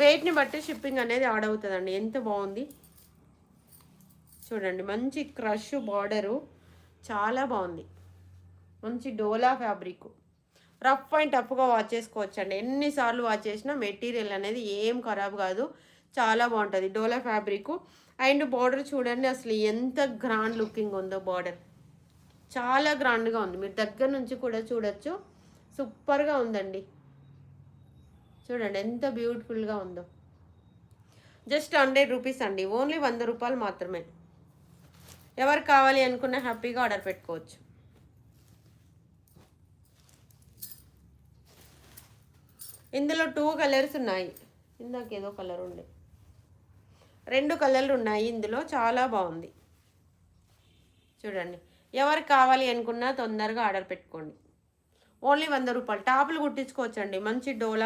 వెయిట్ని బట్టి షిప్పింగ్ అనేది యాడ్ అవుతుందండి. ఎంత బాగుంది చూడండి, మంచి క్రష్ బార్డరు, చాలా బాగుంది. మంచి డోలా ఫ్యాబ్రిక్, రఫ్ అండ్ టఫ్గా వాష్ చేసుకోవచ్చు అండి. ఎన్నిసార్లు వాష్ చేసినా మెటీరియల్ అనేది ఏం ఖరాబ్ కాదు, చాలా బాగుంటుంది డోలా ఫ్యాబ్రిక్. అండ్ బార్డర్ చూడండి అసలు ఎంత గ్రాండ్ లుకింగ్ ఉందో, బార్డర్ చాలా గ్రాండ్గా ఉంది. మీరు దగ్గర నుంచి కూడా చూడొచ్చు, సూపర్గా ఉందండి. చూడండి ఎంత బ్యూటిఫుల్గా ఉందో. జస్ట్ 100 రూపీస్ అండి, ఓన్లీ 100 రూపాయలు మాత్రమే. ఎవరు కావాలి అనుకున్న హ్యాపీగా ఆర్డర్ పెట్టుకోవచ్చు. ఇందులో 2 కలర్స్ ఉన్నాయి, ఇందాక ఏదో కలర్ ఉండే, 2 కలర్లు ఉన్నాయి ఇందులో, చాలా బాగుంది. చూడండి, ఎవరు కావాలి అనుకున్నా తొందరగా ఆర్డర్ పెట్టుకోండి. ఓన్లీ 100 రూపాయలు. టాపులు కుట్టించుకోవచ్చండి, మంచి డోలా